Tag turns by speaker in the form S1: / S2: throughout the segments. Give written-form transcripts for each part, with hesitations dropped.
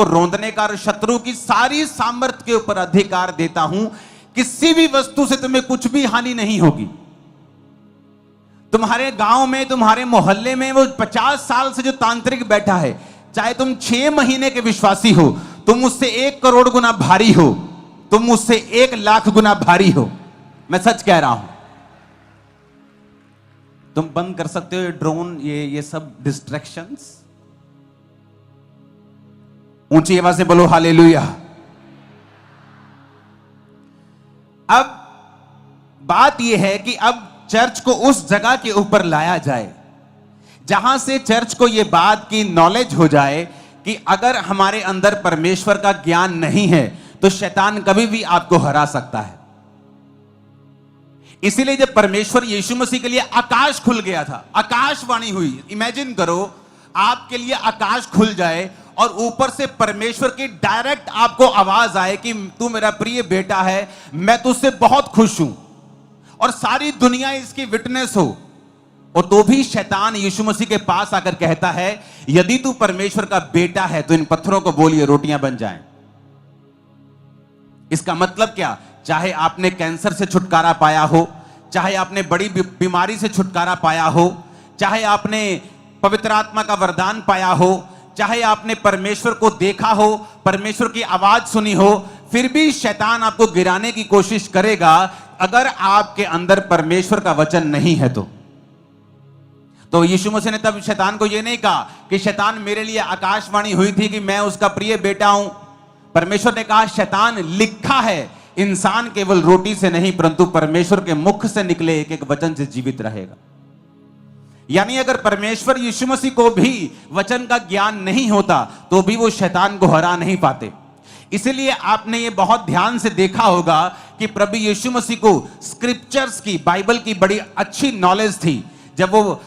S1: रोंदने का और शत्रु की सारी सामर्थ्य के ऊपर अधिकार देता हूं। किसी भी वस्तु से तुम्हें कुछ भी हानि नहीं होगी। तुम्हारे गांव में, तुम्हारे मोहल्ले में वो 50 साल से जो तांत्रिक बैठा है, चाहे तुम 6 महीने के विश्वासी हो, तुम उससे 1 करोड़ गुना भारी हो, तुम उससे 1 लाख गुना भारी हो, मैं सच कह रहा हूं। तुम बंद कर सकते हो ये ड्रोन, ये सब डिस्ट्रैक्शंस। ऊंची आवाज से बोलो हालेलुया। अब बात यह है कि अब चर्च को उस जगह के ऊपर लाया जाए जहां से चर्च को यह बात की नॉलेज हो जाए कि अगर हमारे अंदर परमेश्वर का ज्ञान नहीं है तो शैतान कभी भी आपको हरा सकता है। इसीलिए जब परमेश्वर यीशु मसीह के लिए आकाश खुल गया था, आकाशवाणी हुई। इमेजिन करो आपके लिए आकाश खुल जाए और ऊपर से परमेश्वर की डायरेक्ट आपको आवाज आए कि तू मेरा प्रिय बेटा है, मैं तुझसे बहुत खुश हूं, और सारी दुनिया इसकी विटनेस हो। और तो भी शैतान यीशु मसीह के पास आकर कहता है, यदि तू परमेश्वर का बेटा है तो इन पत्थरों को बोलिए रोटियां बन जाएं। इसका मतलब क्या? चाहे आपने कैंसर से छुटकारा पाया हो, चाहे आपने बड़ी बीमारी से छुटकारा पाया हो, चाहे आपने पवित्र आत्मा का वरदान पाया हो, चाहे आपने परमेश्वर को देखा हो, परमेश्वर की आवाज सुनी हो, फिर भी शैतान आपको गिराने की कोशिश करेगा अगर आपके अंदर परमेश्वर का वचन नहीं है। तो यीशु मसीह ने तब शैतान को यह नहीं कहा कि शैतान मेरे लिए आकाशवाणी हुई थी कि मैं उसका प्रिय बेटा हूं। परमेश्वर ने कहा, शैतान लिखा है इंसान केवल रोटी से नहीं परंतु परमेश्वर के मुख से निकले एक एक वचन से जीवित रहेगा। यानी अगर परमेश्वर यीशु मसीह को भी वचन का ज्ञान नहीं होता तो भी वो शैतान को हरा नहीं पाते। इसलिए आपने ये बहुत ध्यान से देखा होगा कि प्रभु यीशु मसीह को स्क्रिप्चर्स की, बाइबल की बड़ी अच्छी नॉलेज थी। जब वो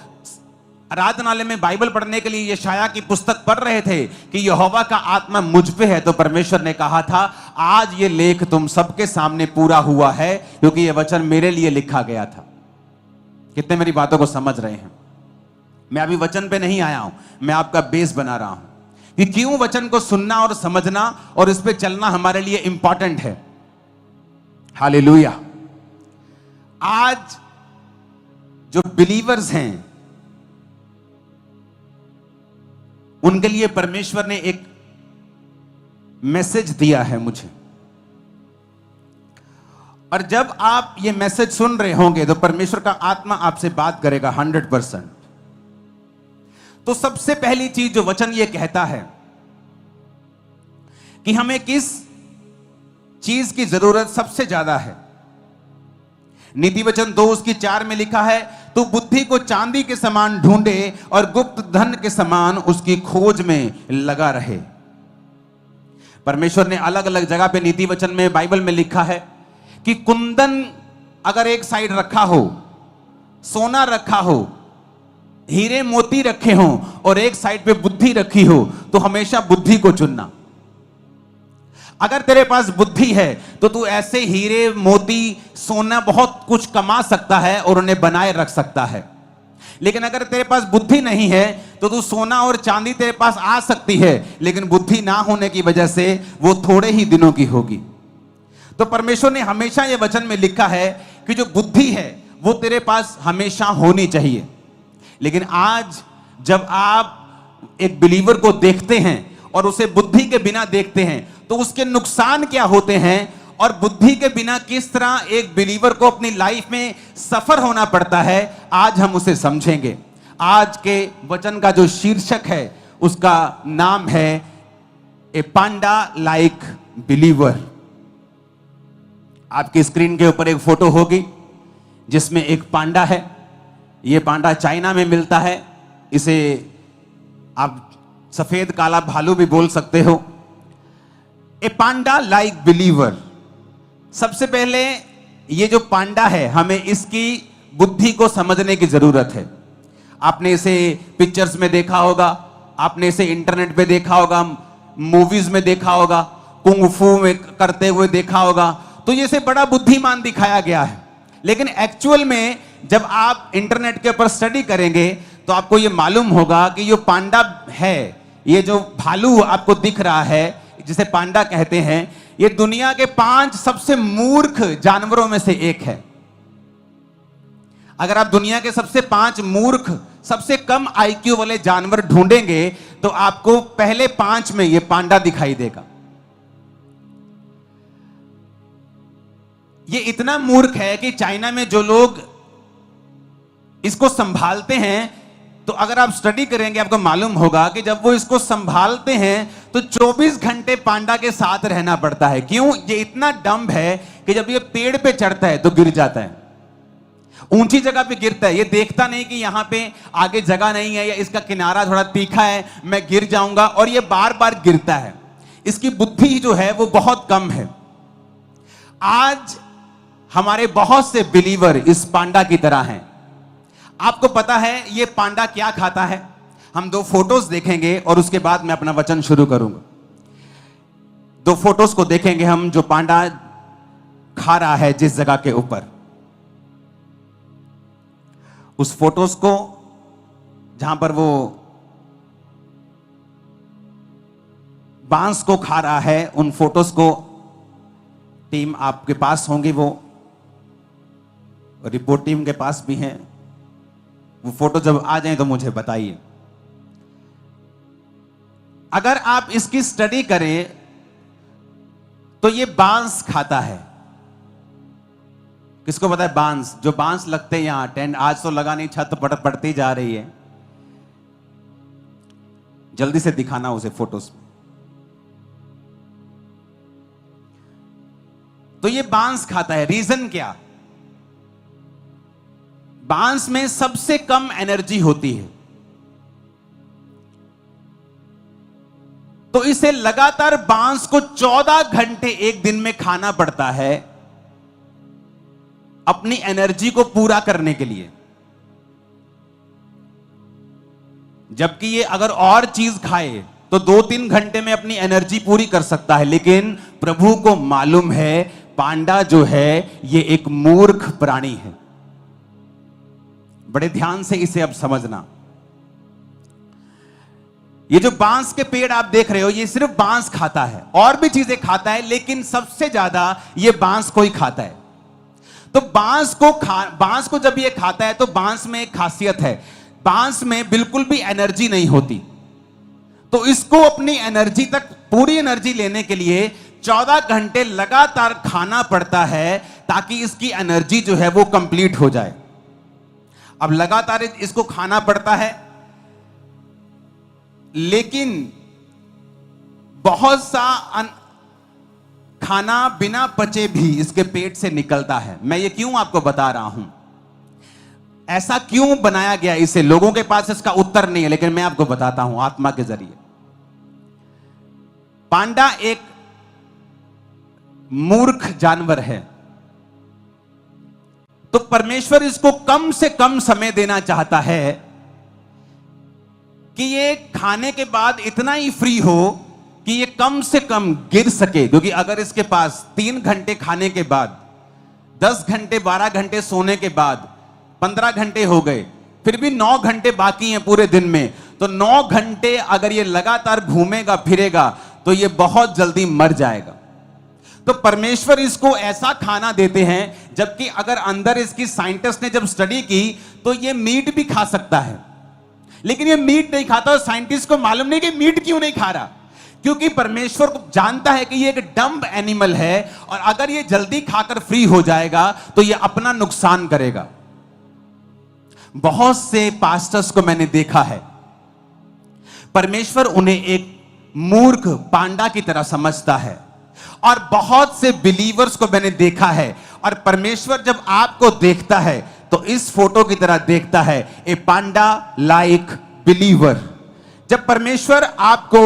S1: आराधनालय में बाइबल पढ़ने के लिए यशाया की पुस्तक पढ़ रहे थे कि यहोवा का आत्मा मुझ पे है, तो परमेश्वर ने कहा था, आज ये लेख तुम सबके सामने पूरा हुआ है क्योंकि ये वचन मेरे लिए लिखा गया था। कितने मेरी बातों को समझ रहे हैं? मैं अभी वचन पे नहीं आया हूं, मैं आपका बेस बना रहा हूं कि क्यों वचन को सुनना और समझना और इस पे चलना हमारे लिए इंपॉर्टेंट है। हालेलुया। आज जो बिलीवर्स हैं उनके लिए परमेश्वर ने एक मैसेज दिया है मुझे, और जब आप ये मैसेज सुन रहे होंगे तो परमेश्वर का आत्मा आपसे बात करेगा 100%। तो सबसे पहली चीज जो वचन ये कहता है कि हमें किस चीज की जरूरत सबसे ज्यादा है। नीति वचन 2:4 में लिखा है, तू बुद्धि को चांदी के समान ढूंढे और गुप्त धन के समान उसकी खोज में लगा रहे। परमेश्वर ने अलग अलग जगह पे नीति वचन में, बाइबल में लिखा है कि कुंदन अगर एक साइड रखा हो, सोना रखा हो, हीरे मोती रखे हो और एक साइड पे बुद्धि रखी हो, तो हमेशा बुद्धि को चुनना। अगर तेरे पास बुद्धि है तो तू ऐसे हीरे मोती सोना बहुत कुछ कमा सकता है और उन्हें बनाए रख सकता है। लेकिन अगर तेरे पास बुद्धि नहीं है तो तू सोना और चांदी तेरे पास आ सकती है, लेकिन बुद्धि ना होने की वजह से वो थोड़े ही दिनों की होगी। तो परमेश्वर ने हमेशा ये वचन में लिखा है कि जो बुद्धि है वो तेरे पास हमेशा होनी चाहिए। लेकिन आज जब आप एक बिलीवर को देखते हैं और उसे बुद्धि के बिना देखते हैं तो उसके नुकसान क्या होते हैं और बुद्धि के बिना किस तरह एक बिलीवर को अपनी लाइफ में सफर होना पड़ता है, आज हम उसे समझेंगे। आज के वचन का जो शीर्षक है उसका नाम है ए पांडा लाइक बिलीवर। आपकी स्क्रीन के ऊपर एक फोटो होगी जिसमें एक पांडा है। यह पांडा चाइना में मिलता है। इसे आप सफेद काला भालू भी बोल सकते हो। ए पांडा लाइक बिलीवर। सबसे पहले ये जो पांडा है, हमें इसकी बुद्धि को समझने की जरूरत है। आपने इसे पिक्चर्स में देखा होगा, आपने इसे इंटरनेट पे देखा होगा, मूवीज में देखा होगा, कुंग फू में करते हुए देखा होगा, तो ये से बड़ा बुद्धिमान दिखाया गया है। लेकिन एक्चुअल में जब आप इंटरनेट के ऊपर स्टडी करेंगे तो आपको ये मालूम होगा कि जो पांडा है ये जो भालू आपको दिख रहा है, जिसे पांडा कहते हैं, ये दुनिया के 5 सबसे मूर्ख जानवरों में से एक है। अगर आप दुनिया के सबसे 5 मूर्ख, सबसे कम आईक्यू वाले जानवर ढूंढेंगे तो आपको पहले 5 में ये पांडा दिखाई देगा। ये इतना मूर्ख है कि चाइना में जो लोग इसको संभालते हैं, तो अगर आप स्टडी करेंगे आपको मालूम होगा कि जब वो इसको संभालते हैं तो 24 घंटे पांडा के साथ रहना पड़ता है। क्यों? ये इतना डम्ब है कि जब ये पेड़ पे चढ़ता है तो गिर जाता है, ऊंची जगह पे गिरता है। ये देखता नहीं कि यहां पे आगे जगह नहीं है या इसका किनारा थोड़ा तीखा है, मैं गिर जाऊंगा, और ये बार बार गिरता है। इसकी बुद्धि जो है वो बहुत कम है। आज हमारे बहुत से बिलीवर इस पांडा की तरह हैं। आपको पता है ये पांडा क्या खाता है? हम 2 फोटोज देखेंगे और उसके बाद मैं अपना वचन शुरू करूंगा। 2 फोटोज को देखेंगे हम, जो पांडा खा रहा है जिस जगह के ऊपर। उस फोटोज को जहां पर वो बांस को खा रहा है, उन फोटोज को टीम आपके पास होंगी, वो रिपोर्ट टीम के पास भी हैं। वो फोटो जब आ जाए तो मुझे बताइए। अगर आप इसकी स्टडी करें तो ये बांस खाता है। किसको पता है बांस? जो बांस लगते हैं यहां टेंट, आज तो लगा नहीं, छत पड़ती जा रही है। जल्दी से दिखाना उसे फोटोज में। तो ये बांस खाता है। रीजन क्या? बांस में सबसे कम एनर्जी होती है, तो इसे लगातार बांस को 14 घंटे एक दिन में खाना पड़ता है अपनी एनर्जी को पूरा करने के लिए। जबकि ये अगर और चीज खाए तो 2-3 घंटे में अपनी एनर्जी पूरी कर सकता है, लेकिन प्रभु को मालूम है पांडा जो है ये एक मूर्ख प्राणी है। बड़े ध्यान से इसे अब समझना। ये जो बांस के पेड़ आप देख रहे हो, ये सिर्फ बांस खाता है, और भी चीजें खाता है, लेकिन सबसे ज्यादा ये बांस को ही खाता है। तो बांस को जब ये खाता है तो बांस में एक खासियत है, बांस में बिल्कुल भी एनर्जी नहीं होती। तो इसको अपनी एनर्जी तक, पूरी एनर्जी लेने के लिए 14 घंटे लगातार खाना पड़ता है, ताकि इसकी एनर्जी जो है वो कंप्लीट हो जाए। अब लगातार इसको खाना पड़ता है, लेकिन बहुत सा खाना बिना पचे भी इसके पेट से निकलता है। मैं ये क्यों आपको बता रहा हूं, ऐसा क्यों बनाया गया इसे? लोगों के पास इसका उत्तर नहीं है, लेकिन मैं आपको बताता हूं आत्मा के जरिए। पांडा एक मूर्ख जानवर है, तो परमेश्वर इसको कम से कम समय देना चाहता है कि ये खाने के बाद इतना ही फ्री हो कि ये कम से कम गिर सके। क्योंकि अगर इसके पास 3 घंटे खाने के बाद, 10 घंटे 12 घंटे सोने के बाद 15 घंटे हो गए, फिर भी 9 घंटे बाकी हैं पूरे दिन में, तो 9 घंटे अगर ये लगातार घूमेगा फिरेगा तो ये बहुत जल्दी मर जाएगा। तो परमेश्वर इसको ऐसा खाना देते हैं, जबकि अगर अंदर इसकी साइंटिस्ट ने जब स्टडी की तो ये मीट भी खा सकता है, लेकिन ये मीट नहीं खाता। और साइंटिस्ट को मालूम नहीं कि मीट क्यों नहीं खा रहा, क्योंकि परमेश्वर को जानता है कि ये एक डम्ब एनिमल है, और अगर ये जल्दी खाकर फ्री हो जाएगा तो ये अपना नुकसान करेगा। बहुत से पास्टर्स को मैंने देखा है, परमेश्वर उन्हें एक मूर्ख पांडा की तरह समझता है, और बहुत से बिलीवर्स को मैंने देखा है, और परमेश्वर जब आपको देखता है तो इस फोटो की तरह देखता है, ए पांडा लाइक बिलीवर। जब परमेश्वर आपको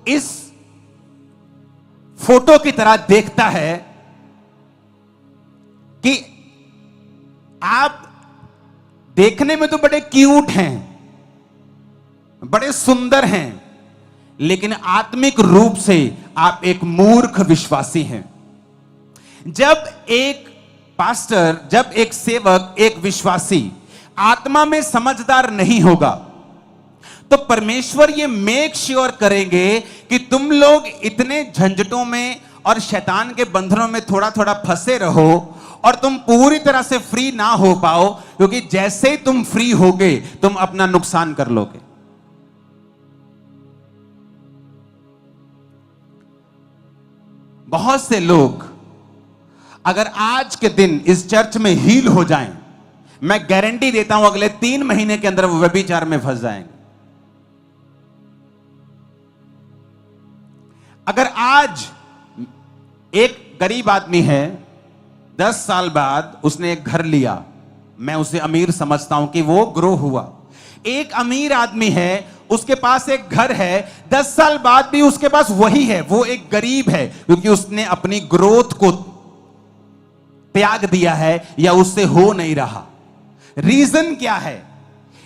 S1: इस फोटो की तरह देखता है कि आप देखने में तो बड़े क्यूट हैं, बड़े सुंदर हैं, लेकिन आत्मिक रूप से आप एक मूर्ख विश्वासी हैं। जब एक पास्टर, जब एक सेवक, एक विश्वासी आत्मा में समझदार नहीं होगा, तो परमेश्वर ये मेक श्योर करेंगे कि तुम लोग इतने झंझटों में और शैतान के बंधनों में थोड़ा थोड़ा फंसे रहो और तुम पूरी तरह से फ्री ना हो पाओ, क्योंकि जैसे ही तुम फ्री होगे तुम अपना नुकसान कर लोगे। बहुत से लोग अगर आज के दिन इस चर्च में हील हो जाएं, मैं गारंटी देता हूं अगले 3 महीने के अंदर वो व्यभिचार में फंस जाएंगे। अगर आज एक गरीब आदमी है, 10 साल बाद उसने एक घर लिया, मैं उसे अमीर समझता हूं कि वो ग्रो हुआ। एक अमीर आदमी है, उसके पास एक घर है, 10 साल बाद भी उसके पास वही है, वो एक गरीब है, क्योंकि उसने अपनी ग्रोथ को त्याग दिया है या उससे हो नहीं रहा। रीजन क्या है?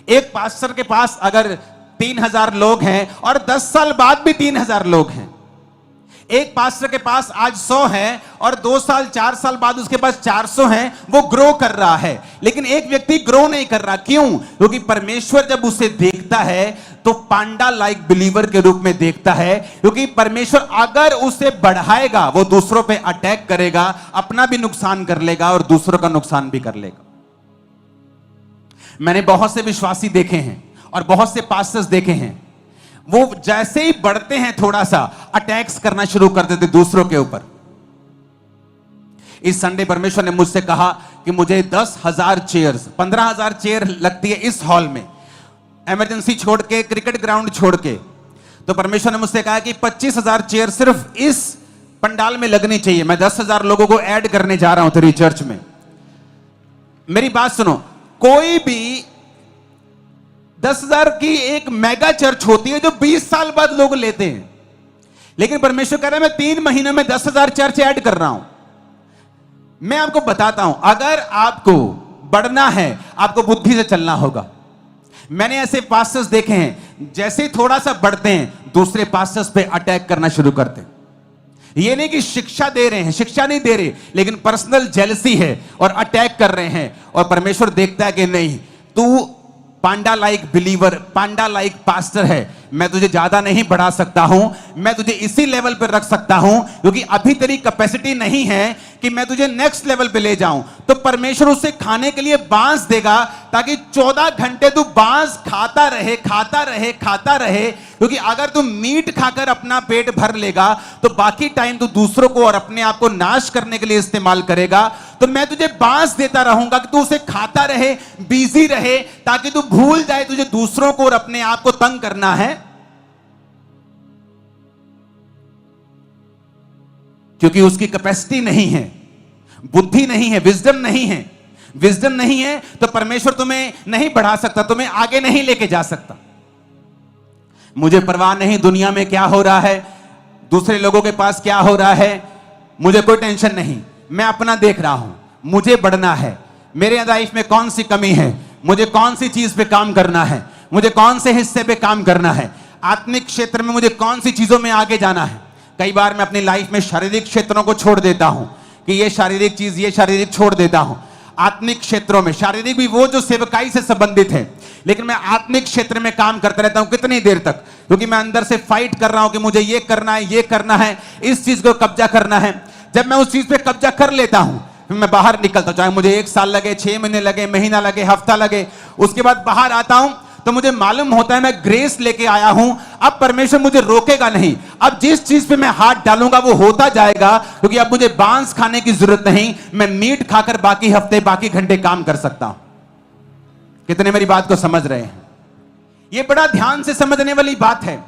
S1: एक पास्टर के पास अगर 3000 लोग हैं और 10 साल बाद भी 3000 लोग हैं, एक पास्टर के पास आज 100 है और 2 साल 4 साल बाद उसके पास 400 हैं, वो ग्रो कर रहा है। लेकिन एक व्यक्ति ग्रो नहीं कर रहा, क्यों? क्योंकि परमेश्वर जब उसे देखता है तो पांडा लाइक बिलीवर के रूप में देखता है, क्योंकि परमेश्वर अगर उसे बढ़ाएगा वो दूसरों पे अटैक करेगा, अपना भी नुकसान कर लेगा और दूसरों का नुकसान भी कर लेगा। मैंने बहुत से विश्वासी देखे हैं और बहुत से पास्टर्स देखे हैं, वो जैसे ही बढ़ते हैं थोड़ा सा अटैक्स करना शुरू कर देते दूसरों के ऊपर। इस संडे परमेश्वर ने मुझसे कहा कि मुझे 10,000 चेयर्स, 15,000 चेयर लगती है इस हॉल में, इमरजेंसी छोड़ के, क्रिकेट ग्राउंड छोड़ के। तो परमेश्वर ने मुझसे कहा कि 25,000 चेयर सिर्फ इस पंडाल में लगनी चाहिए। मैं 10,000 लोगों को ऐड करने जा रहा हूं तेरी चर्च में। मेरी बात सुनो, कोई भी 10,000 की एक मेगा चर्च होती है जो 20 साल बाद लोग लेते हैं, लेकिन परमेश्वर कह रहा है मैं 3 महीनों में 10,000 चर्च ऐड कर रहा हूं। मैं आपको बताता हूं, अगर आपको बढ़ना है आपको बुद्धि से चलना होगा। मैंने ऐसे पास्टर्स देखे हैं, जैसे ही थोड़ा सा बढ़ते हैं दूसरे पास्टर्स पे अटैक करना शुरू करते हैं। ये नहीं कि शिक्षा दे रहे हैं, शिक्षा नहीं दे रहे, लेकिन पर्सनल जेलसी है और अटैक कर रहे हैं। और परमेश्वर देखता है कि नहीं, तू पांडा लाइक बिलीवर, पांडा लाइक पास्टर है, मैं तुझे ज्यादा नहीं बढ़ा सकता हूं, मैं तुझे इसी लेवल पर रख सकता हूं, क्योंकि अभी तेरी कैपेसिटी नहीं है कि मैं तुझे नेक्स्ट लेवल पे ले जाऊं। तो परमेश्वर उसे खाने के लिए बांस देगा, ताकि 14 घंटे तू बांस खाता रहे, खाता रहे, खाता रहे। क्योंकि अगर तू मीट खाकर अपना पेट भर लेगा तो बाकी टाइम तू दूसरों को और अपने आप को नाश करने के लिए इस्तेमाल करेगा। तो मैं तुझे बांस देता रहूंगा कि तू उसे खाता रहे, बिजी रहे, ताकि तू भूल जाए तुझे दूसरों को और अपने आप को तंग करना है। क्योंकि उसकी कैपेसिटी नहीं है, बुद्धि नहीं है, विजडम नहीं है। विजडम नहीं है तो परमेश्वर तुम्हें नहीं बढ़ा सकता, तुम्हें आगे नहीं लेके जा सकता। मुझे परवाह नहीं दुनिया में क्या हो रहा है, दूसरे लोगों के पास क्या हो रहा है, मुझे कोई टेंशन नहीं। मैं अपना देख रहा हूं, मुझे बढ़ना है। मेरे लाइफ में कौन सी कमी है, मुझे कौन सी चीज पे काम करना है, मुझे कौन से हिस्से पे काम करना है, आत्मिक क्षेत्र में मुझे कौन सी चीजों में आगे जाना है। कई बार मैं अपनी लाइफ में शारीरिक क्षेत्रों को छोड़ देता हूं कि ये शारीरिक चीज, ये शारीरिक छोड़ देता हूं। आत्मिक क्षेत्रों में, शारीरिक भी वो जो सेवकाई से संबंधित है, लेकिन मैं आत्मिक क्षेत्र में काम करता रहता हूं। कितनी देर तक? क्योंकि मैं अंदर से फाइट कर रहा हूं कि मुझे ये करना है, ये करना है, इस चीज को कब्जा करना है। जब मैं उस चीज पे कब्जा कर लेता हूं, फिर मैं बाहर निकलता हूं, चाहे मुझे 1 साल लगे, 6 महीने लगे, महीना लगे, हफ्ता लगे। उसके बाद बाहर आता हूं तो मुझे मालूम होता है मैं ग्रेस लेके आया हूं, अब परमेश्वर मुझे रोकेगा नहीं। अब जिस चीज पे मैं हाथ डालूंगा वो होता जाएगा, क्योंकि अब मुझे बांस खाने की जरूरत नहीं, मैं मीट खाकर बाकी हफ्ते, बाकी घंटे काम कर सकता हूं। कितने मेरी बात को समझ रहे हैं? ये बड़ा ध्यान से समझने वाली बात है।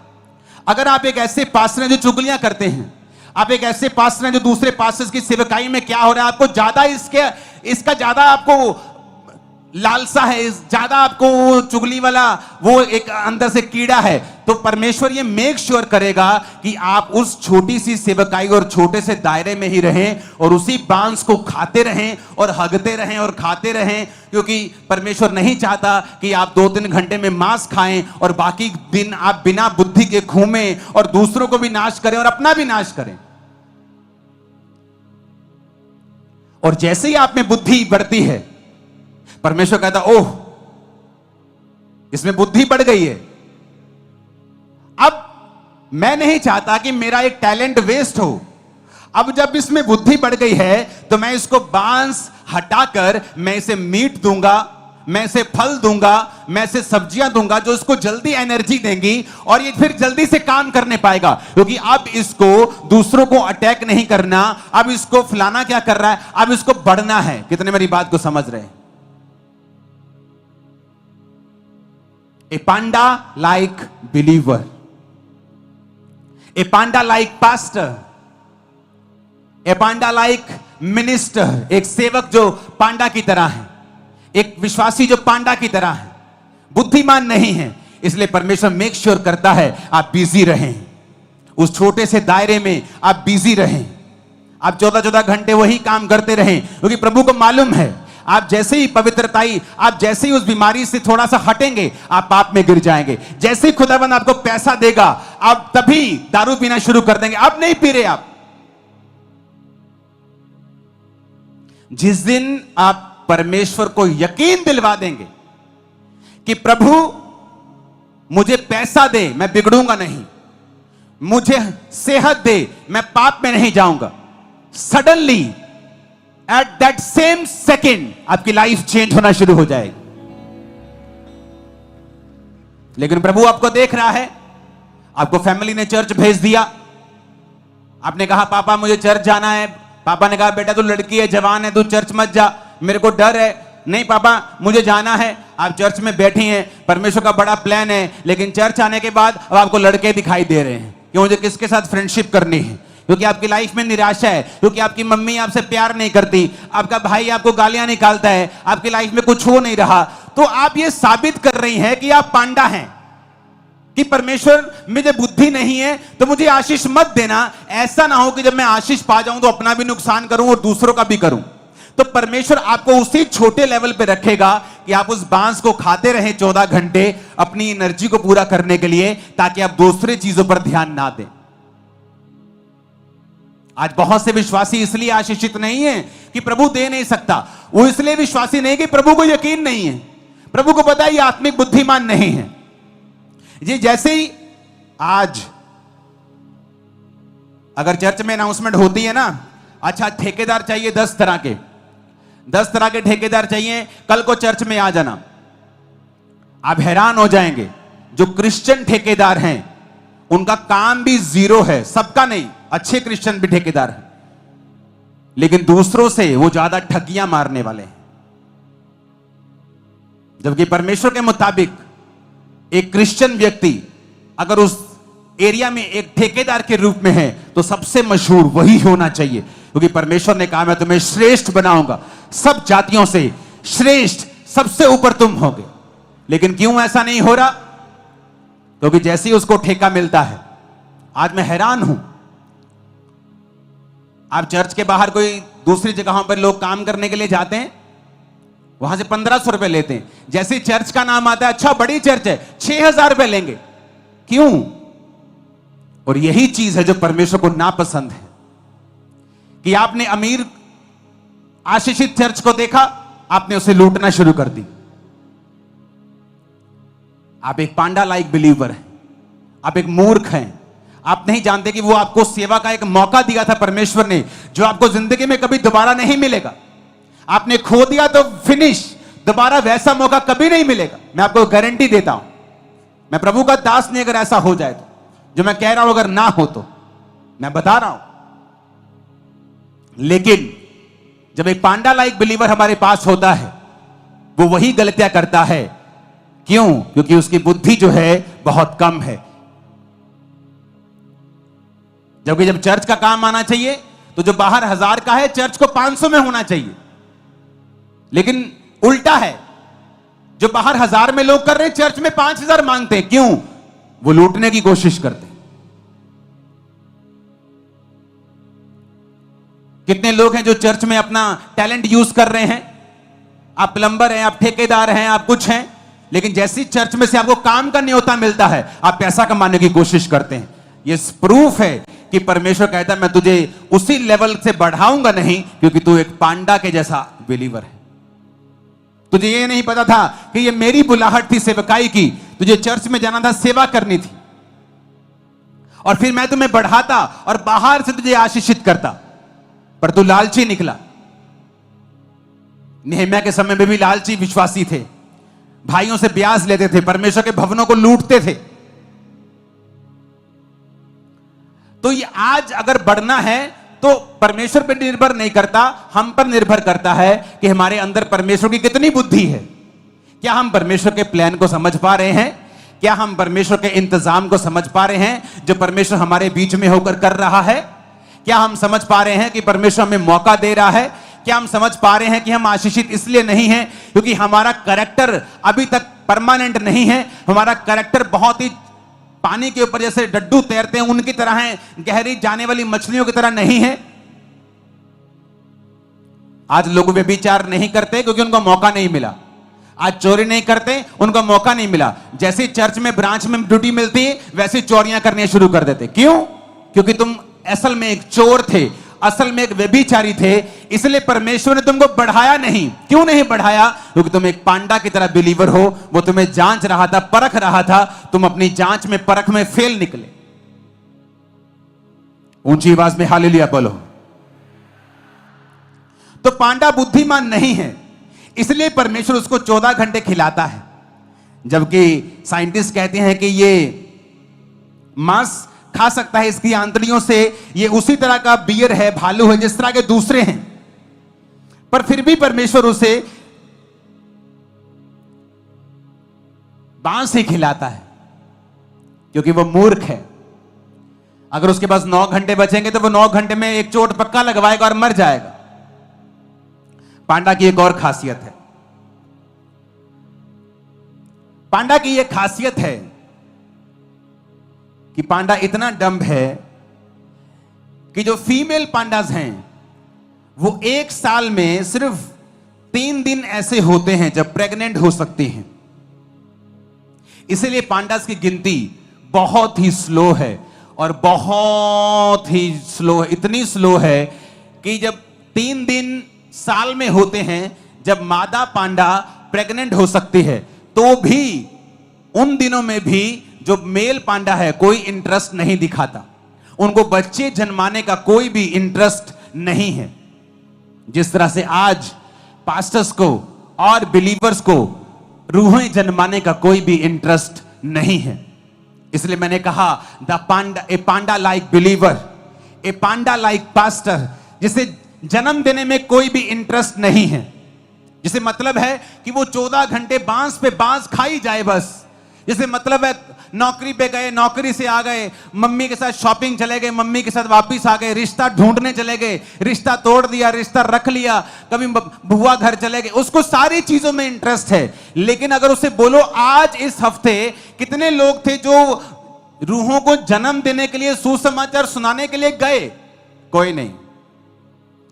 S1: अगर आप एक ऐसे पास्टर हैं जो चुगलियां करते हैं, आप एक ऐसे पास्टर हैं जो दूसरे पास्टर्स की सेवकाई में क्या हो रहा है आपको ज्यादा इसका ज्यादा आपको लालसा है, ज्यादा आपको वो चुगली वाला वो एक अंदर से कीड़ा है, तो परमेश्वर ये मेक श्योर करेगा कि आप उस छोटी सी सेवकाई और छोटे से दायरे में ही रहें और उसी बांस को खाते रहें और हगते रहें और खाते रहें। क्योंकि परमेश्वर नहीं चाहता कि आप 2-3 घंटे में मांस खाएं और बाकी दिन आप बिना बुद्धि के घूमें और दूसरों को भी नाश करें और अपना भी नाश करें। और जैसे ही आप में बुद्धि बढ़ती है, परमेश्वर कहता ओह इसमें बुद्धि बढ़ गई है, मैं नहीं चाहता कि मेरा एक टैलेंट वेस्ट हो। अब जब इसमें बुद्धि बढ़ गई है तो मैं इसको बांस हटाकर मैं इसे मीट दूंगा, मैं इसे फल दूंगा, मैं इसे सब्जियां दूंगा जो इसको जल्दी एनर्जी देंगी और ये फिर जल्दी से काम करने पाएगा। क्योंकि अब इसको दूसरों को अटैक नहीं करना, अब इसको फलाना क्या कर रहा है, अब इसको बढ़ना है। कितने मेरी बात को समझ रहे हैं? ए पांडा लाइक बिलीवर, ए पांडा लाइक पास्टर, ए पांडा लाइक मिनिस्टर, एक सेवक जो पांडा की तरह है, एक विश्वासी जो पांडा की तरह है, बुद्धिमान नहीं है। इसलिए परमेश्वर मेक श्योर करता है आप बिजी रहें, उस छोटे से दायरे में आप बिजी रहें, आप 14-14 घंटे वही काम करते रहें। क्योंकि प्रभु को मालूम है आप जैसे ही पवित्रताई, आप जैसे ही उस बीमारी से थोड़ा सा हटेंगे आप पाप में गिर जाएंगे। जैसे ही खुदाबंद आपको पैसा देगा आप तभी दारू पीना शुरू कर देंगे। आप नहीं पी रहे, आप जिस दिन आप परमेश्वर को यकीन दिलवा देंगे कि प्रभु मुझे पैसा दे मैं बिगड़ूंगा नहीं, मुझे सेहत दे मैं पाप में नहीं जाऊंगा, suddenly at that same second आपकी लाइफ चेंज होना शुरू हो जाएगी। लेकिन प्रभु आपको देख रहा है, आपको फैमिली ने चर्च भेज दिया, आपने कहा पापा मुझे चर्च जाना है, पापा ने कहा बेटा तू लड़की है, जवान है, तू चर्च मत जा, मेरे को डर है। नहीं पापा मुझे जाना है। आप चर्च में बैठी हैं, परमेश्वर का बड़ा प्लान है, लेकिन चर्च आने के बाद अब आपको लड़के दिखाई दे रहे हैं कि मुझे किसके साथ फ्रेंडशिप करनी है, क्योंकि आपकी लाइफ में निराशा है, क्योंकि आपकी मम्मी आपसे प्यार नहीं करती, आपका भाई आपको गालियां निकालता है, आपकी लाइफ में कुछ हो नहीं रहा। तो आप ये साबित कर रही हैं कि आप पांडा हैं, कि परमेश्वर मुझे बुद्धि नहीं है तो मुझे आशीष मत देना। ऐसा ना हो कि जब मैं आशीष पा जाऊं तो अपना भी नुकसान करूं और दूसरों का भी करूं। तो परमेश्वर आपको उसी छोटे लेवल पे रखेगा कि आप उस बांस को खाते रहें 14 घंटे अपनी एनर्जी को पूरा करने के लिए, ताकि आप दूसरे चीजों पर ध्यान ना दें। आज बहुत से विश्वासी इसलिए आशीषित नहीं है कि प्रभु दे नहीं सकता, वो इसलिए विश्वासी नहीं कि प्रभु को यकीन नहीं है, प्रभु को पता है ये आत्मिक बुद्धिमान नहीं है। ये जैसे ही आज अगर चर्च में अनाउंसमेंट होती है ना, अच्छा ठेकेदार चाहिए 10 तरह के, 10 तरह के ठेकेदार चाहिए, कल को चर्च में आ जाना। आप हैरान हो जाएंगे, जो क्रिश्चियन ठेकेदार हैं उनका काम भी जीरो है, सबका नहीं, अच्छे क्रिश्चियन भी ठेकेदार हैं, लेकिन दूसरों से वो ज्यादा ठगियां मारने वाले हैं। जबकि परमेश्वर के मुताबिक एक क्रिश्चियन व्यक्ति अगर उस एरिया में एक ठेकेदार के रूप में है तो सबसे मशहूर वही होना चाहिए, क्योंकि परमेश्वर ने कहा मैं तुम्हें श्रेष्ठ बनाऊंगा, सब जातियों से श्रेष्ठ, सबसे ऊपर तुम होगे। लेकिन क्यों ऐसा नहीं हो रहा? क्योंकि जैसे ही उसको ठेका मिलता है, आज मैं हैरान हूं, आप चर्च के बाहर कोई दूसरी जगहों पर लोग काम करने के लिए जाते हैं, वहां से 1500 रुपए लेते हैं, जैसे ही चर्च का नाम आता है, अच्छा बड़ी चर्च है, 6000 रुपए लेंगे। क्यों? और यही चीज है जो परमेश्वर को नापसंद है, कि आपने अमीर आशीषित चर्च को देखा, आपने उसे लूटना शुरू कर दी। आप एक पांडा लाइक बिलीवर हैं, आप एक मूर्ख हैं, आप नहीं जानते कि वो आपको सेवा का एक मौका दिया था परमेश्वर ने, जो आपको जिंदगी में कभी दोबारा नहीं मिलेगा। आपने खो दिया तो फिनिश, दोबारा वैसा मौका कभी नहीं मिलेगा, मैं आपको गारंटी देता हूं। मैं प्रभु का दास नहीं, अगर ऐसा हो जाए तो, जो मैं कह रहा हूं अगर ना हो तो मैं बता रहा हूं। लेकिन जब एक पांडा लाइक बिलीवर हमारे पास होता है, वो वही गलतियां करता है। क्यों? क्योंकि उसकी बुद्धि जो है बहुत कम है। जबकि जब चर्च का काम आना चाहिए तो जो बाहर 1000 का है चर्च को 500 में होना चाहिए, लेकिन उल्टा है, जो बाहर 1000 में लोग कर रहे हैं चर्च में 5000 मांगते हैं। क्यों? वो लूटने की कोशिश करते हैं। कितने लोग हैं जो चर्च में अपना टैलेंट यूज कर रहे हैं, आप प्लम्बर हैं, आप ठेकेदार हैं, आप कुछ हैं, लेकिन जैसी चर्च में से आपको काम का न्योता मिलता है आप पैसा कमाने की कोशिश करते हैं। ये प्रूफ है कि परमेश्वर कहता है मैं तुझे उसी लेवल से बढ़ाऊंगा नहीं, क्योंकि तू एक पांडा के जैसा बिलीवर है। तुझे ये नहीं पता था कि ये मेरी बुलाहट थी सेवकाई की, तुझे चर्च में जाना था, सेवा करनी थी, और फिर मैं तुम्हें बढ़ाता और बाहर से तुझे आशीषित करता, पर तू लालची निकला। नेहम्याह के समय में भी लालची विश्वासी थे, भाइयों से ब्याज लेते थे, परमेश्वर के भवनों को लूटते थे। तो ये आज अगर बढ़ना है तो परमेश्वर पर निर्भर नहीं करता, हम पर निर्भर करता है कि हमारे अंदर परमेश्वर की कितनी बुद्धि है। क्या हम परमेश्वर के प्लान को समझ पा रहे हैं? क्या हम परमेश्वर के इंतजाम को समझ पा रहे हैं जो परमेश्वर हमारे बीच में होकर कर रहा है? क्या हम समझ पा रहे हैं कि परमेश्वर हमें मौका दे रहा है? क्या हम समझ पा रहे हैं कि हम आशीषित इसलिए नहीं हैं क्योंकि हमारा कैरेक्टर अभी तक परमानेंट नहीं है? हमारा कैरेक्टर बहुत ही पानी के ऊपर जैसे डड्डू तैरते हैं उनकी तरह है, गहरी जाने वाली मछलियों की तरह नहीं है। आज लोग व्यभिचार नहीं करते क्योंकि उनको मौका नहीं मिला। आज चोरी नहीं करते, उनको मौका नहीं मिला। जैसे चर्च में ब्रांच में ड्यूटी मिलती है वैसे चोरियां करने शुरू कर देते। क्यों? क्योंकि तुम असल में एक चोर थे, असल में एक व्यभिचारी थे, इसलिए परमेश्वर ने तुमको बढ़ाया नहीं। क्यों नहीं बढ़ाया? क्योंकि तुम एक पांडा की तरह बिलीवर हो। वो तुम्हें जांच रहा था, परख रहा था, तुम अपनी जांच में परख में फेल निकले। ऊंची आवाज में हालेलुया बोलो। तो पांडा बुद्धिमान नहीं है, इसलिए परमेश्वर उसको 14 घंटे खिलाता है, जबकि साइंटिस्ट कहते हैं कि ये मांस खा सकता है, इसकी आंतड़ियों से ये उसी तरह का बियर है, भालू है जिस तरह के दूसरे हैं, पर फिर भी परमेश्वर उसे बांस ही खिलाता है क्योंकि वो मूर्ख है। अगर उसके पास 9 घंटे बचेंगे तो वो 9 घंटे में एक चोट पक्का लगवाएगा और मर जाएगा। पांडा की एक और खासियत है, पांडा की एक खासियत है कि पांडा इतना डम्ब है कि जो फीमेल पांडास हैं वो एक साल में सिर्फ 3 दिन ऐसे होते हैं जब प्रेग्नेंट हो सकती हैं। इसलिए पांडास की गिनती बहुत ही स्लो है, और बहुत ही स्लो है, इतनी स्लो है कि जब 3 दिन साल में होते हैं जब मादा पांडा प्रेग्नेंट हो सकती है, तो भी उन दिनों में भी जो मेल पांडा है कोई इंटरेस्ट नहीं दिखाता, उनको बच्चे जन्माने का कोई भी इंटरेस्ट नहीं है। जिस तरह से आज पास्टर्स को और बिलीवर्स को रूहें जन्माने का कोई भी इंटरेस्ट नहीं है। इसलिए मैंने कहा ए पांडा लाइक बिलीवर, ए पांडा लाइक पास्टर, जिसे जन्म देने में कोई भी इंटरेस्ट नहीं है, जिसे मतलब है कि वो 14 घंटे बांस पे बांस खाई जाए बस। जिसे मतलब है नौकरी पे गए, नौकरी से आ गए, मम्मी के साथ शॉपिंग चले गए, मम्मी के साथ वापस आ गए, रिश्ता ढूंढने चले गए, रिश्ता तोड़ दिया, रिश्ता रख लिया, कभी बुआ घर चले गए, उसको सारी चीजों में इंटरेस्ट है। लेकिन अगर उसे बोलो आज इस हफ्ते कितने लोग थे जो रूहों को जन्म देने के लिए, सुसमाचार सुनाने के लिए गए? कोई नहीं।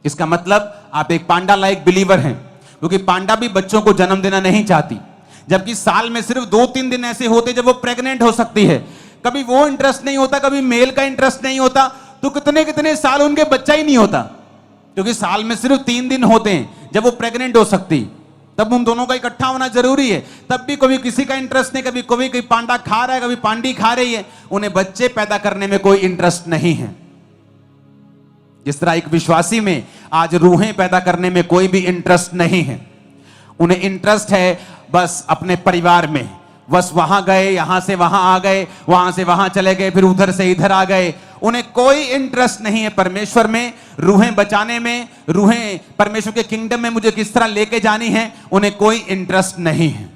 S1: इसका मतलब आप एक पांडा लाइक बिलीवर हैं, क्योंकि पांडा भी बच्चों को जन्म देना नहीं चाहती, जबकि साल में सिर्फ 2-3 दिन ऐसे होते जब वो प्रेग्नेंट हो सकती है। कभी वो इंटरेस्ट नहीं होता, कभी मेल का इंटरेस्ट नहीं होता, तो कितने कितने साल उनके बच्चा ही नहीं होता, क्योंकि साल में सिर्फ 3 दिन होते हैं जब वो प्रेग्नेंट हो सकती। तब उन दोनों का इकट्ठा होना जरूरी है। तब भी कभी किसी का इंटरेस्ट नहीं, कभी कोई पांडा खा रहा है, कभी पांडी खा रही है, उन्हें बच्चे पैदा करने में कोई इंटरेस्ट नहीं है। जिस तरह एक विश्वासी में आज रूहें पैदा करने में कोई भी इंटरेस्ट नहीं है, उन्हें इंटरेस्ट है बस अपने परिवार में, बस वहां गए, यहां से वहां आ गए, वहां से वहां चले गए, फिर उधर से इधर आ गए। उन्हें कोई इंटरेस्ट नहीं है परमेश्वर में, रूहें बचाने में, रूहें परमेश्वर के किंगडम में मुझे किस तरह लेके जानी है, उन्हें कोई इंटरेस्ट नहीं है।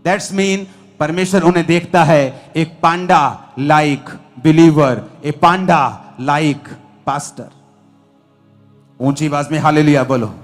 S1: दैट्स मीन परमेश्वर उन्हें देखता है एक पांडा लाइक बिलीवर, ए पांडा लाइक पास्टर। ऊंची आवाज में हालेलुया बोलो।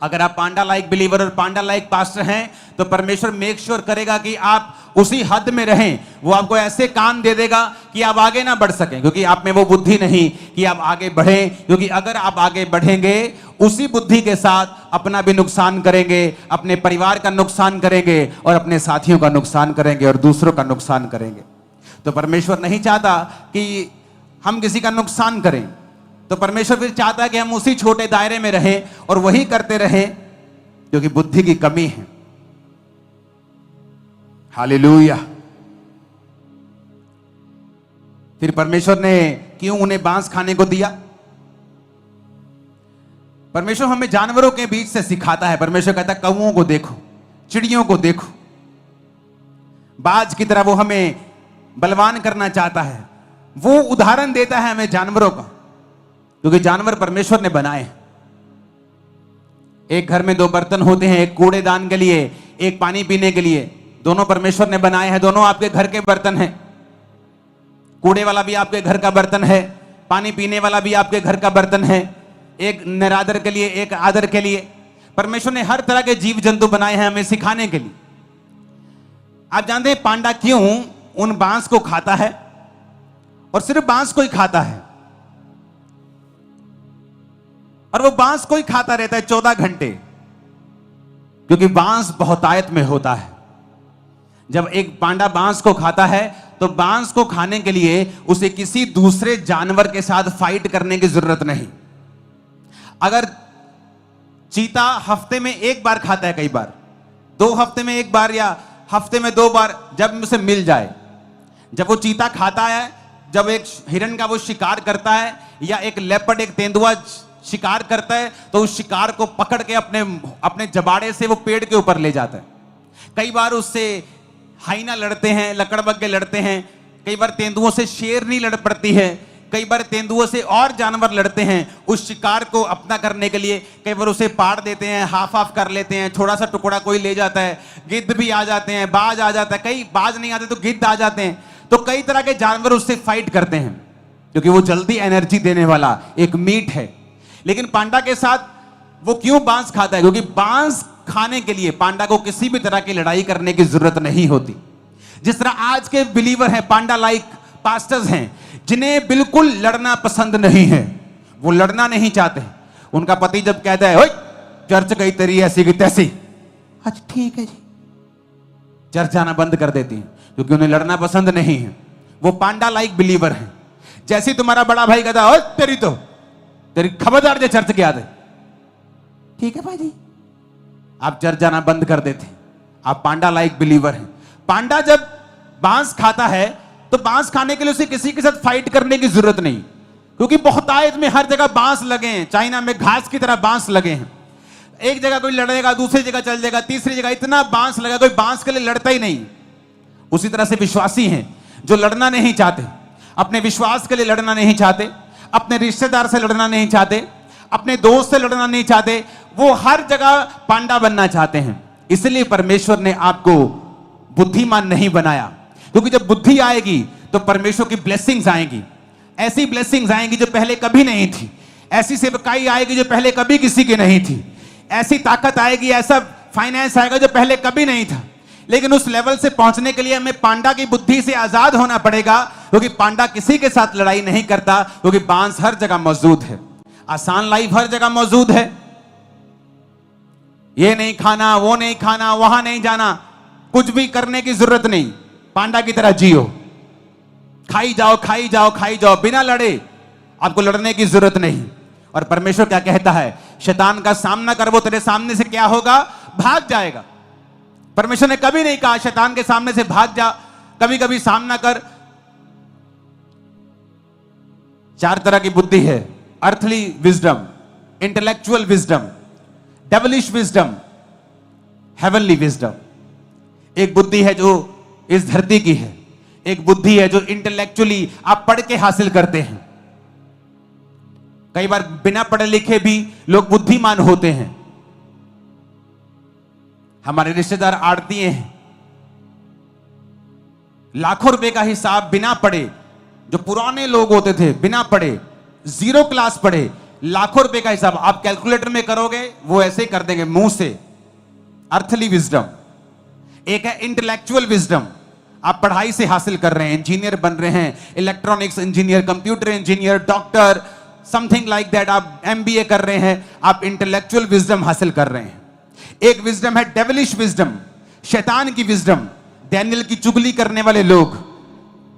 S1: अगर आप पांडा लाइक बिलीवर और पांडा लाइक पास्टर हैं तो परमेश्वर मेक श्योर करेगा कि आप उसी हद में रहें। वो आपको ऐसे काम दे देगा कि आप आगे ना बढ़ सकें, क्योंकि आप में वो बुद्धि नहीं कि आप आगे बढ़ें। क्योंकि अगर आप आगे बढ़ेंगे उसी बुद्धि के साथ अपना भी नुकसान करेंगे, अपने परिवार का नुकसान करेंगे, और अपने साथियों का नुकसान करेंगे, और दूसरों का नुकसान करेंगे। तो परमेश्वर नहीं चाहता कि हम किसी का नुकसान करें, तो परमेश्वर फिर चाहता है कि हम उसी छोटे दायरे में रहें और वही करते रहें, क्योंकि बुद्धि की कमी है। हालेलुया। फिर परमेश्वर ने क्यों उन्हें बांस खाने को दिया? परमेश्वर हमें जानवरों के बीच से सिखाता है। परमेश्वर कहता है कौओं को देखो, चिड़ियों को देखो, बाज की तरह वो हमें बलवान करना चाहता है। वो उदाहरण देता है हमें जानवरों का, क्योंकि जानवर परमेश्वर ने बनाए हैं। एक घर में दो बर्तन होते हैं, एक कूड़ेदान के लिए, एक पानी पीने के लिए। दोनों परमेश्वर ने बनाए हैं, दोनों आपके घर के बर्तन हैं। कूड़े वाला भी आपके घर का बर्तन है, पानी पीने वाला भी आपके घर का बर्तन है। एक निरादर के लिए, एक आदर के लिए। परमेश्वर ने हर तरह के जीव जंतु बनाए हैं हमें सिखाने के लिए। आप जानते हैं पांडा क्यों उन बांस को खाता है, और सिर्फ बांस को ही खाता है, और वो बांस को ही खाता रहता है 14 घंटे? क्योंकि बांस बहुतायत में होता है। जब एक पांडा बांस को खाता है तो बांस को खाने के लिए उसे किसी दूसरे जानवर के साथ फाइट करने की जरूरत नहीं। अगर चीता हफ्ते में एक बार खाता है, कई बार 2 हफ्ते में एक बार या हफ्ते में 2 बार, जब उसे मिल जाए, जब वो चीता खाता है, जब एक हिरन का वो शिकार करता है, या एक लेपर्ड, एक तेंदुआ शिकार करता है, तो उस शिकार को पकड़ के अपने जबाड़े से वो पेड़ के ऊपर ले जाता है। कई बार उससे हाइना लड़ते हैं, लकड़बग्गे लड़ते हैं। कई बार तेंदुओं से शेरनी लड़ पड़ती है, कई बार तेंदुओं से और जानवर लड़ते हैं उस शिकार को अपना करने के लिए। कई बार उसे पाड़ देते हैं, हाफ हाफ कर लेते हैं, थोड़ा सा टुकड़ा कोई ले जाता है। गिद्ध भी आ जाते हैं, बाज आ जाता है, कई बाज नहीं आते तो गिद्ध आ जाते हैं। तो कई तरह के जानवर उससे फाइट करते हैं, क्योंकि वो जल्दी एनर्जी देने वाला एक मीट है। लेकिन पांडा के साथ वो क्यों बांस खाता है? क्योंकि बांस खाने के लिए पांडा को किसी भी तरह की लड़ाई करने की जरूरत नहीं होती। जिस तरह आज के बिलीवर हैं, पांडा लाइक पास्टर्स हैं, जिन्हें बिल्कुल लड़ना पसंद नहीं है, वो लड़ना नहीं चाहते। उनका पति जब कहता है ओए चर्च गई तेरी ऐसी की तैसी, अच्छा ठीक है जी, चर्च जाना बंद कर देती हैं, क्योंकि उन्हें लड़ना पसंद नहीं है। वो पांडा लाइक बिलीवर हैं। जैसे ही तुम्हारा बड़ा भाई कहता है ओए तेरी खबरदार जे चर्च गया थे, ठीक है भाई जी, आप चर्च जाना बंद कर देते। आप पांडा लाइक बिलीवर हैं। पांडा जब बांस खाता है तो बांस खाने के लिए उसे किसी के साथ फाइट करने की जरूरत नहीं, क्योंकि बहुतायत में हर जगह बांस लगे हैं। चाइना में घास की तरह बांस लगे हैं। एक जगह कोई लड़ेगा, दूसरी जगह चल जाएगा, तीसरी जगह इतना बांस लगा, कोई बांस के लिए लड़ता ही नहीं। उसी तरह से विश्वासी हैं जो लड़ना नहीं चाहते, अपने विश्वास के लिए लड़ना नहीं चाहते, अपने रिश्तेदार से लड़ना नहीं चाहते, अपने दोस्त से लड़ना नहीं चाहते। वो हर जगह पांडा बनना चाहते हैं। इसलिए परमेश्वर ने आपको बुद्धिमान नहीं बनाया, क्योंकि जब बुद्धि आएगी तो परमेश्वर की ब्लेसिंग्स आएंगी। ऐसी ब्लेसिंग्स आएंगी जो पहले कभी नहीं थी। ऐसी सेवकाई आएगी जो पहले कभी किसी की नहीं थी। ऐसी ताकत आएगी, ऐसा फाइनेंस आएगा जो पहले कभी नहीं था। लेकिन उस लेवल से पहुंचने के लिए हमें पांडा की बुद्धि से आजाद होना पड़ेगा, क्योंकि पांडा किसी के साथ लड़ाई नहीं करता, क्योंकि बांस हर जगह मौजूद है। आसान लाइफ हर जगह मौजूद है। ये नहीं खाना, वो नहीं खाना, वहां नहीं जाना, कुछ भी करने की जरूरत नहीं। पांडा की तरह जियो, खाई जाओ खाई जाओ खाई जाओ, बिना लड़े। आपको लड़ने की जरूरत नहीं। और परमेश्वर क्या कहता है? शैतान का सामना कर, वो तेरे सामने से क्या होगा? भाग जाएगा। परमेश्वर ने कभी नहीं कहा शैतान के सामने से भाग जा, कभी कभी सामना कर। 4 तरह की बुद्धि है: earthly wisdom, intellectual wisdom, devilish wisdom, heavenly wisdom. एक बुद्धि है जो इस धरती की है, एक बुद्धि है जो इंटेलेक्चुअली आप पढ़ के हासिल करते हैं। कई बार बिना पढ़े लिखे भी लोग बुद्धिमान होते हैं। हमारे रिश्तेदार आड़ती हैं, लाखों रुपए का हिसाब बिना पढ़े, जो पुराने लोग होते थे बिना पढ़े, 0 क्लास पढ़े, लाखों रुपए का हिसाब आप कैलकुलेटर में करोगे वो ऐसे ही कर देंगे मुंह से। Earthly wisdom. एक है इंटेलेक्चुअल विजडम, आप पढ़ाई से हासिल कर रहे हैं, इंजीनियर बन रहे हैं, electronics engineer, computer engineer, doctor, something like that, आप एमबीए कर रहे हैं, आप इंटेलेक्चुअल विजडम हासिल कर रहे हैं। एक विजडम है डेविलिश विजडम, शैतान की विजडम। डैनियल की चुगली करने वाले लोग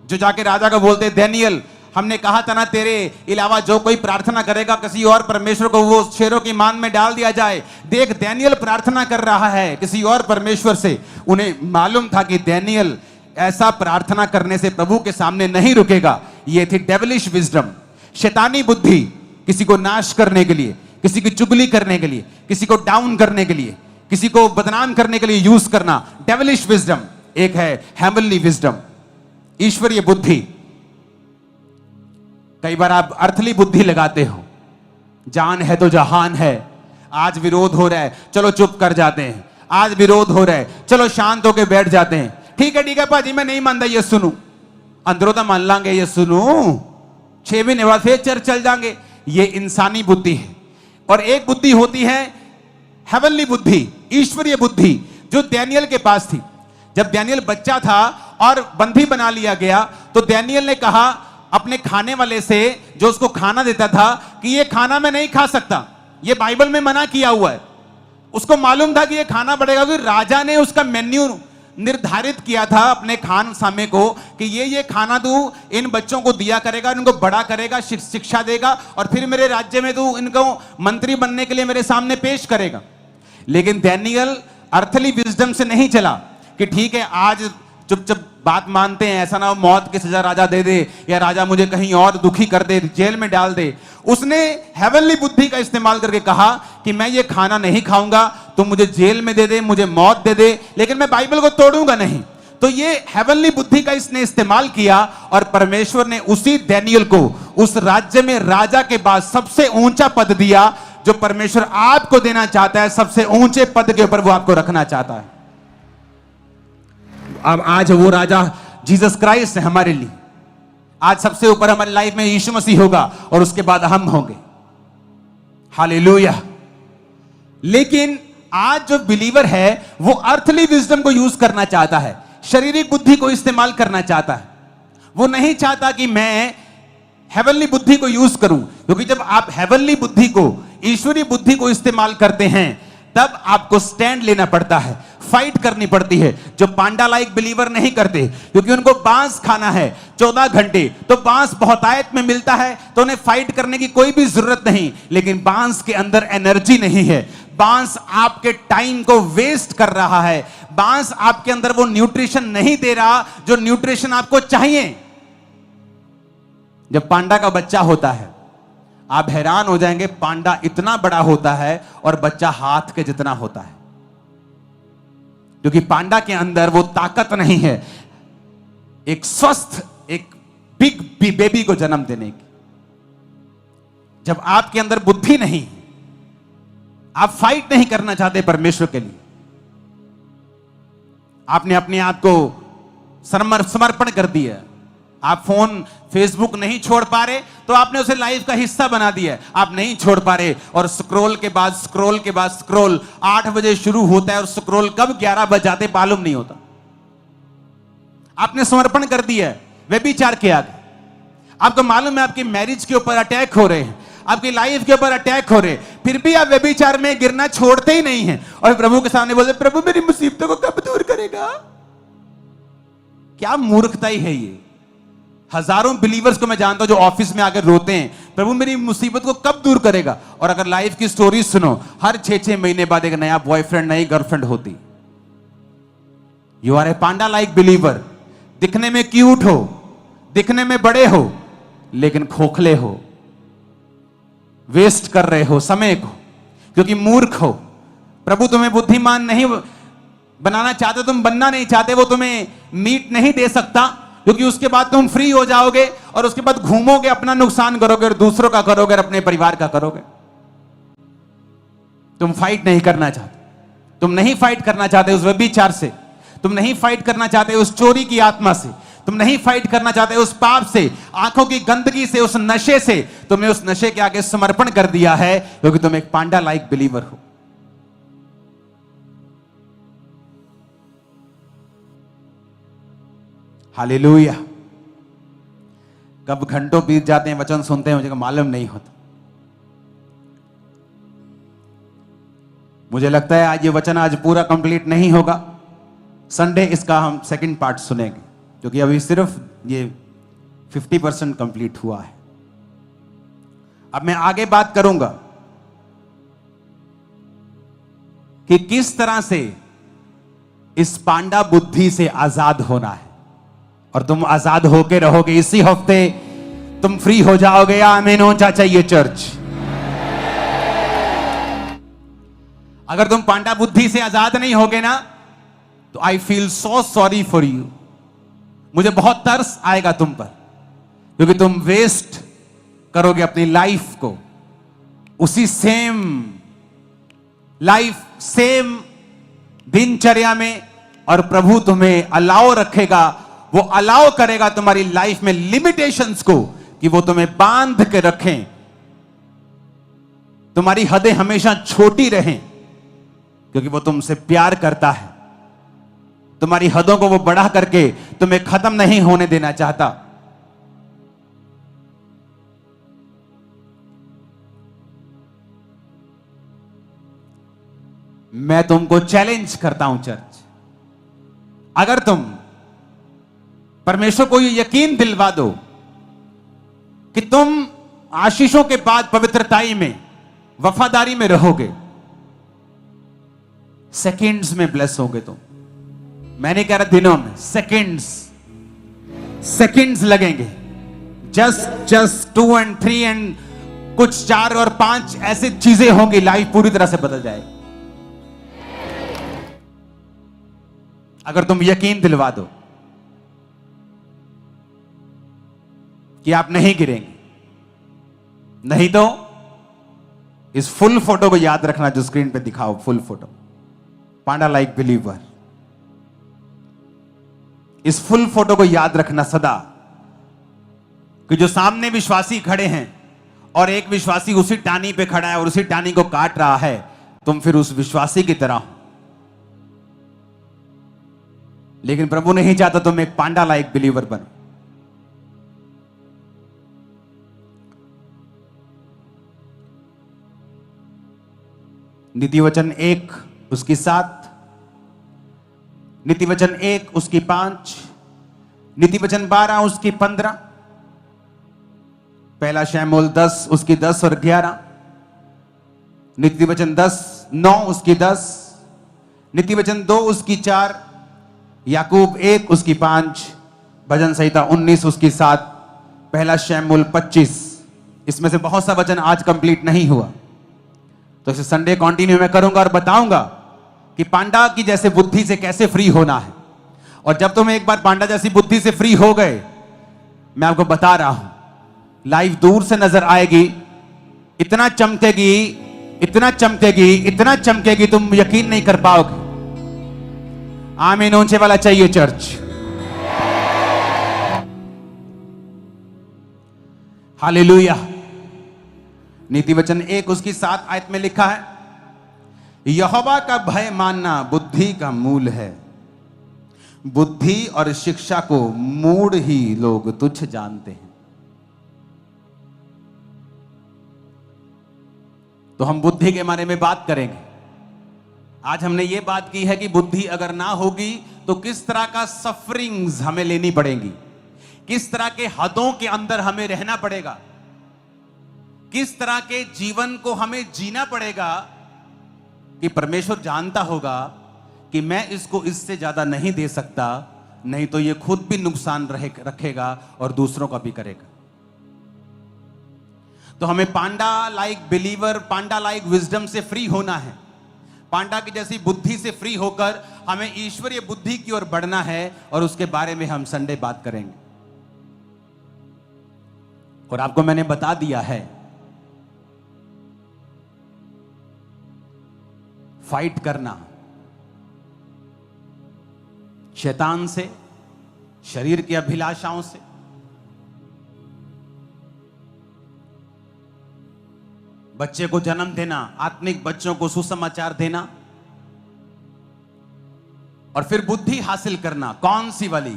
S1: जो जाके राजा को बोलते, डैनियल हमने कहा था ना तेरे अलावा जो कोई प्रार्थना करेगा किसी और परमेश्वर को वो शेरों की मान में डाल दिया जाए। देख डैनियल प्रार्थना कर रहा है किसी और परमेश्वर से। उन्हें मालूम था कि डैनियल ऐसा प्रार्थना करने से प्रभु के सामने नहीं रुकेगा, ये थी डेविलिश विजडम, शैतानी बुद्धि, किसी को नाश करने के लिए, किसी की चुगली करने के लिए, किसी को डाउन करने के लिए, किसी को बदनाम करने के लिए यूज करना, डेविलिश विजडम। एक है हेवनली विजडम, ईश्वरीय बुद्धि। कई बार आप अर्थली बुद्धि लगाते हो, जान है तो जहान है, आज विरोध हो रहा है चलो चुप कर जाते हैं, आज विरोध हो रहा है चलो शांत होकर बैठ जाते हैं, ठीक है भाजी मैं नहीं मानता ये सुनू, अंदरों तो मान लांगे ये सुनू, 6 महीने बाद फिर चर्च चल जाएंगे। ये इंसानी बुद्धि है। और एक बुद्धि होती है हेवनली बुद्धि, ईश्वरीय बुद्धि, जो डैनियल के पास थी। जब डैनियल बच्चा था और बंदी बना लिया गया तो डैनियल ने कहा अपने खाने वाले से, जो उसको खाना देता था, कि ये खाना मैं नहीं खा सकता, ये बाइबल में मना किया हुआ है। उसको मालूम था कि ये खाना पड़ेगा, क्योंकि राजा ने उसका मेन्यू निर्धारित किया था अपने खान सामे को कि ये खाना तू इन बच्चों को दिया करेगा, इनको बड़ा करेगा, शिक्षा देगा, और फिर मेरे राज्य में तू इनको मंत्री बनने के लिए मेरे सामने पेश करेगा। लेकिन डैनियल अर्थली विजडम से नहीं चला कि ठीक है आज चुप बात मानते हैं, ऐसा ना हो मौत की सजा राजा दे दे या राजा मुझे कहीं और दुखी कर दे, जेल में डाल दे। उसने हेवनली बुद्धि का इस्तेमाल करके कहा कि मैं ये खाना नहीं खाऊंगा, तुम मुझे जेल में दे दे, मुझे मौत दे दे, लेकिन मैं बाइबल को तोड़ूंगा नहीं। तो ये हेवनली बुद्धि का इसने इस्तेमाल किया और परमेश्वर ने उसी डैनियल को उस राज्य में राजा के बाद सबसे ऊंचा पद दिया, जो परमेश्वर आपको देना चाहता है। सबसे ऊंचे पद के ऊपर वो आपको रखना चाहता है। अब आज वो राजा जीसस क्राइस्ट है हमारे लिए। आज सबसे ऊपर हमारी लाइफ में यीशु मसीह होगा और उसके बाद हम होंगे। हालेलुया। लेकिन आज जो बिलीवर है वो अर्थली विजडम को यूज करना चाहता है, शारीरिक बुद्धि को इस्तेमाल करना चाहता है। वो नहीं चाहता कि मैं हेवनली बुद्धि को यूज करूं, क्योंकि जब आप हेवनली बुद्धि को, ईश्वरीय बुद्धि को इस्तेमाल करते हैं तब आपको स्टैंड लेना पड़ता है, फाइट करनी पड़ती है, जो पांडा लाइक बिलीवर नहीं करते, क्योंकि उनको बांस खाना है 14 घंटे, तो बांस बहुतायत में मिलता है तो उन्हें फाइट करने की कोई भी जरूरत नहीं। लेकिन बांस के अंदर एनर्जी नहीं है, बांस आपके टाइम को वेस्ट कर रहा है, बांस आपके अंदर वो न्यूट्रिशन नहीं दे रहा जो न्यूट्रिशन आपको चाहिए। जब पांडा का बच्चा होता है आप हैरान हो जाएंगे, पांडा इतना बड़ा होता है और बच्चा हाथ के जितना होता है, क्योंकि पांडा के अंदर वो ताकत नहीं है एक स्वस्थ, एक बिग बेबी को जन्म देने की। जब आपके अंदर बुद्धि नहीं है, आप फाइट नहीं करना चाहते परमेश्वर के लिए, आपने अपने आप को समर्पण कर दिया, आप फोन फेसबुक नहीं छोड़ पा रहे तो आपने उसे लाइफ का हिस्सा बना दिया, आप नहीं छोड़ पा रहे, और स्क्रॉल के बाद स्क्रॉल के बाद स्क्रॉल 8 बजे शुरू होता है और स्क्रॉल कब 11 बज जाते मालूम नहीं होता। आपने समर्पण कर दिया है व्यभिचार के आगे। आपको मालूम है आपकी मैरिज के ऊपर अटैक हो रहे हैं, आपकी लाइफ के ऊपर अटैक हो रहे हैं, फिर भी आप व्यभिचार में गिरना छोड़ते ही नहीं हैं और प्रभु के सामने बोलते प्रभु मेरी मुसीबतों को कब दूर करेगा। क्या मूर्खताई है ये। हजारों बिलीवर्स को मैं जानता हूं जो ऑफिस में आकर रोते हैं प्रभु मेरी मुसीबत को कब दूर करेगा, और अगर लाइफ की स्टोरी सुनो हर 6-6 महीने बाद एक नया बॉयफ्रेंड नई गर्लफ्रेंड होती। You are a panda like believer. दिखने में क्यूट हो, दिखने में बड़े हो, लेकिन खोखले हो, वेस्ट कर रहे हो समय को, क्योंकि मूर्ख हो। प्रभु तुम्हें बुद्धिमान नहीं बनाना चाहते, तुम बनना नहीं चाहते, वो तुम्हें मीट नहीं दे सकता, क्योंकि उसके बाद तुम फ्री हो जाओगे और उसके बाद घूमोगे, अपना नुकसान करोगे और दूसरों का करोगे और अपने परिवार का करोगे। तुम फाइट नहीं करना चाहते, तुम नहीं फाइट करना चाहते उस व्यभिचार से, तुम नहीं फाइट करना चाहते उस चोरी की आत्मा से, तुम नहीं फाइट करना चाहते उस पाप से, आंखों की गंदगी से, उस नशे से। तुमने उस नशे के आगे समर्पण कर दिया है क्योंकि तुम एक पांडा लाइक बिलीवर हो। हालेलुया। कब घंटों बीत जाते हैं वचन सुनते हैं मुझे मालूम नहीं होता। मुझे लगता है आज ये वचन आज पूरा कंप्लीट नहीं होगा, संडे इसका हम सेकंड पार्ट सुनेंगे, क्योंकि अभी सिर्फ ये 50% कंप्लीट हुआ है। अब मैं आगे बात करूंगा कि किस तरह से इस पांडा बुद्धि से आजाद होना है, और तुम आजाद होके रहोगे। इसी हफ्ते तुम फ्री हो जाओगे। आमीन ऊंचा चाहिए चर्च। अगर तुम पांडा बुद्धि से आजाद नहीं होगे ना, तो I feel so sorry for you. मुझे बहुत तरस आएगा तुम पर, क्योंकि तुम वेस्ट करोगे अपनी लाइफ को उसी सेम लाइफ, सेम दिनचर्या में, और प्रभु तुम्हें अलाउ रखेगा, वो अलाउ करेगा तुम्हारी लाइफ में लिमिटेशंस को, कि वो तुम्हें बांध के रखें, तुम्हारी हदें हमेशा छोटी रहें, क्योंकि वो तुमसे प्यार करता है। तुम्हारी हदों को वो बढ़ा करके तुम्हें खत्म नहीं होने देना चाहता। मैं तुमको चैलेंज करता हूं चर्च, अगर तुम परमेश्वर को ये यकीन दिलवा दो कि तुम आशीषों के बाद पवित्रताई में, वफादारी में रहोगे, सेकंड्स में ब्लेस होगे तुम। मैं नहीं कह रहा दिनों में, सेकंड्स लगेंगे। जस्ट 2 और 3 एंड कुछ 4 और 5 ऐसी चीजें होंगी, लाइफ पूरी तरह से बदल जाएगी अगर तुम यकीन दिलवा दो कि आप नहीं गिरेंगे। नहीं तो इस फुल फोटो को याद रखना जो स्क्रीन पे दिखाओ, फुल फोटो, पांडा लाइक बिलीवर। इस फुल फोटो को याद रखना सदा, कि जो सामने विश्वासी खड़े हैं और एक विश्वासी उसी टानी पे खड़ा है और उसी टानी को काट रहा है, तुम फिर उस विश्वासी की तरह हो। लेकिन प्रभु नहीं चाहता तुम एक पांडा लाइक बिलीवर बनो। नीति वचन 1 उसकी 7, नीति वचन 1 उसकी 5, नीति वचन 12 उसकी 15, पहला शमूएल 10 उसकी 10 और 11, नीति वचन 9 उसकी 10, नीति वचन 2 उसकी 4, याकूब 1 उसकी 5, भजन संहिता 19 उसकी 7, पहला शमूएल 25। इसमें से बहुत सा वचन आज कंप्लीट नहीं हुआ, तो इसे संडे कंटिन्यू में करूंगा और बताऊंगा कि पांडा की जैसे बुद्धि से कैसे फ्री होना है। और जब तुम एक बार पांडा जैसी बुद्धि से फ्री हो गए, मैं आपको बता रहा हूं, लाइफ दूर से नजर आएगी, इतना चमकेगी, इतना चमकेगी, इतना चमकेगी, तुम यकीन नहीं कर पाओगे। आमीन ऊंचे वाला चाहिए चर्च। हालेलुया। नीति वचन 1 उसकी 7 आयत में लिखा है, यहोवा का भय मानना बुद्धि का मूल है, बुद्धि और शिक्षा को मूढ़ ही लोग तुच्छ जानते हैं। तो हम बुद्धि के बारे में बात करेंगे। आज हमने ये बात की है कि बुद्धि अगर ना होगी तो किस तरह का सफरिंग्स हमें लेनी पड़ेंगी, किस तरह के हदों के अंदर हमें रहना पड़ेगा, किस तरह के जीवन को हमें जीना पड़ेगा, कि परमेश्वर जानता होगा कि मैं इसको इससे ज्यादा नहीं दे सकता, नहीं तो ये खुद भी नुकसान रखेगा और दूसरों का भी करेगा। तो हमें पांडा लाइक बिलीवर, पांडा लाइक विजडम से फ्री होना है। पांडा की जैसी बुद्धि से फ्री होकर हमें ईश्वरीय बुद्धि की ओर बढ़ना है, और उसके बारे में हम संडे बात करेंगे। और आपको मैंने बता दिया है, फाइट करना शैतान से, शरीर की अभिलाषाओं से, बच्चे को जन्म देना, आत्मिक बच्चों को सुसमाचार देना, और फिर बुद्धि हासिल करना। कौन सी वाली?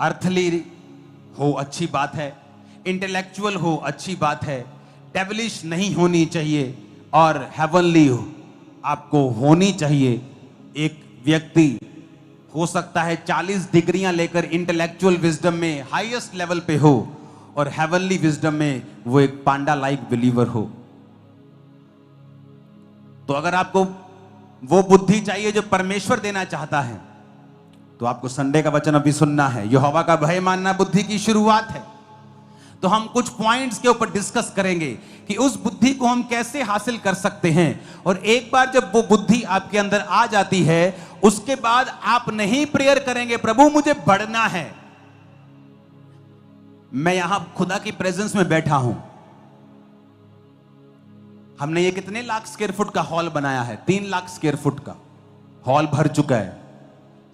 S1: अर्थली हो अच्छी बात है, इंटेलेक्चुअल हो अच्छी बात है, डेविलिश नहीं होनी चाहिए, और हेवनली हो आपको होनी चाहिए। एक व्यक्ति हो सकता है 40 डिग्रियां लेकर इंटेलेक्चुअल विजडम में हाईएस्ट लेवल पे हो, और हेवनली विजडम में वो एक पांडा लाइक बिलीवर हो। तो अगर आपको वो बुद्धि चाहिए जो परमेश्वर देना चाहता है, तो आपको संडे का वचन अभी सुनना है। यहोवा का भय मानना बुद्धि की शुरुआत है। तो हम कुछ पॉइंट्स के ऊपर डिस्कस करेंगे कि उस बुद्धि को हम कैसे हासिल कर सकते हैं। और एक बार जब वो बुद्धि आपके अंदर आ जाती है, उसके बाद आप नहीं प्रेयर करेंगे प्रभु मुझे बढ़ना है। मैं यहां खुदा की प्रेजेंस में बैठा हूं। हमने ये कितने लाख स्क्वायर फुट का हॉल बनाया है? 3 लाख स्क्वायर फुट का हॉल भर चुका है।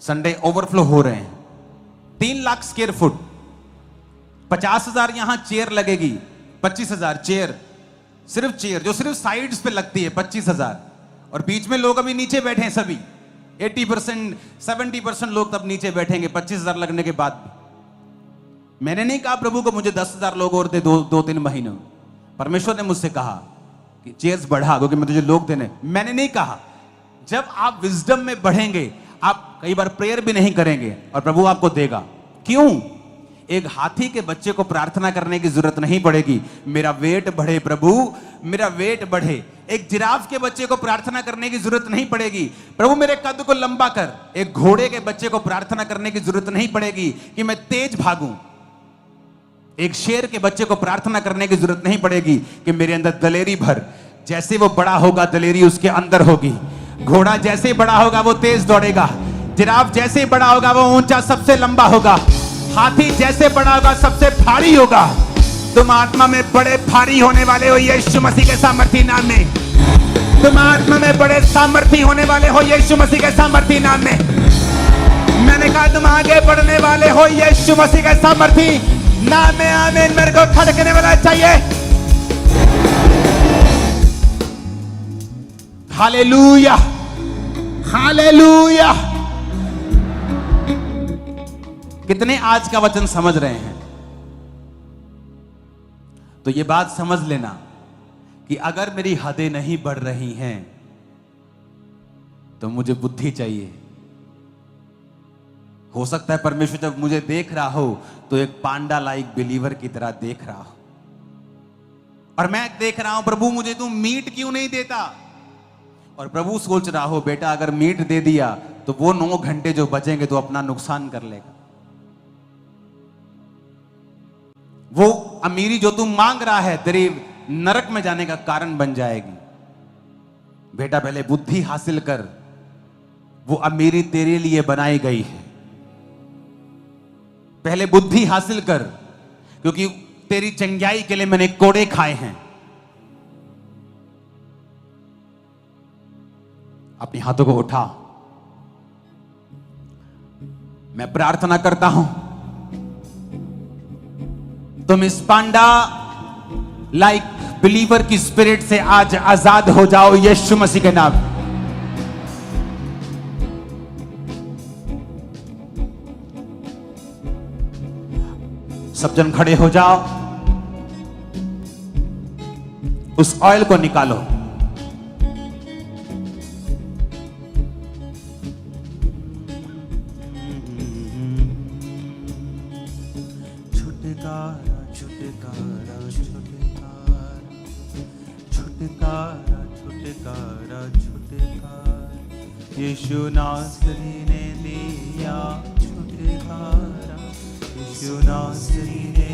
S1: संडे ओवरफ्लो हो रहे हैं। 3 लाख स्क्वायर फुट, 50,000 यहां चेयर लगेगी। 25,000 चेयर, सिर्फ चेयर जो सिर्फ साइड्स पे लगती है 25,000। और बीच में लोग अभी नीचे बैठे हैं सभी। 80% 70% लोग तब नीचे बैठेंगे 25,000 लगने के बाद भी। मैंने नहीं कहा प्रभु को मुझे 10,000 लोग और दे 2-3 महीनों। परमेश्वर ने मुझसे कहा कि चेयर्स बढ़ा क्योंकि मैं तुझे लोग देने। मैंने नहीं कहा। जब आप विजडम में बढ़ेंगे, आप कई बार प्रेयर भी नहीं करेंगे और प्रभु आपको देगा। क्यों? एक हाथी के बच्चे को प्रार्थना करने की जरूरत नहीं पड़ेगी, मेरा वेट बढ़े प्रभु, मेरा वेट बढ़े। एक जिराफ के बच्चे को प्रार्थना करने की जरूरत नहीं पड़ेगी, प्रभु मेरे कद को लंबा कर। एक घोड़े के बच्चे को प्रार्थना करने की जरूरत नहीं पड़ेगी कि मैं तेज भागूं। एक शेर के बच्चे को प्रार्थना करने की जरूरत नहीं पड़ेगी कि मेरे अंदर दलेरी भर। जैसे वो बड़ा होगा दलेरी उसके अंदर होगी। घोड़ा जैसे बड़ा होगा वो तेज दौड़ेगा। जिराफ जैसे बड़ा होगा वो ऊंचा सबसे लंबा होगा। हाथी जैसे बड़ा होगा सबसे भारी होगा। तुम आत्मा में बड़े भारी होने वाले हो यीशु मसीह के सामर्थी नाम में। तुम आत्मा में बड़े सामर्थी होने वाले हो यीशु मसीह के सामर्थी नाम में। मैंने कहा तुम आगे बढ़ने वाले हो यीशु मसीह के सामर्थी नाम में। आमीन। मेरे को खड़कने वाला चाहिए। Hallelujah, hallelujah. कितने आज का वचन समझ रहे हैं? तो ये बात समझ लेना कि अगर मेरी हदें नहीं बढ़ रही हैं तो मुझे बुद्धि चाहिए। हो सकता है परमेश्वर जब मुझे देख रहा हो तो एक पांडा लाइक बिलीवर की तरह देख रहा हो, और मैं देख रहा हूं प्रभु मुझे तू मीट क्यों नहीं देता। और प्रभु सोच रहा हो बेटा अगर मीट दे दिया तो वो 9 घंटे जो बचेंगे तो अपना नुकसान कर लेगा। वो अमीरी जो तू मांग रहा है तेरी नरक में जाने का कारण बन जाएगी। बेटा पहले बुद्धि हासिल कर, वो अमीरी तेरे लिए बनाई गई है। पहले बुद्धि हासिल कर, क्योंकि तेरी चंगाई के लिए मैंने कोड़े खाए हैं। अपने हाथों को उठा। मैं प्रार्थना करता हूं तुम इस पांडा लाइक बिलीवर की स्पिरिट से आज आजाद हो जाओ यीशु मसीह के नाम। सब जन खड़े हो जाओ। उस ऑयल को निकालो। यीशु नासरी ने दिया छुटकारा। यीशु नासरी ने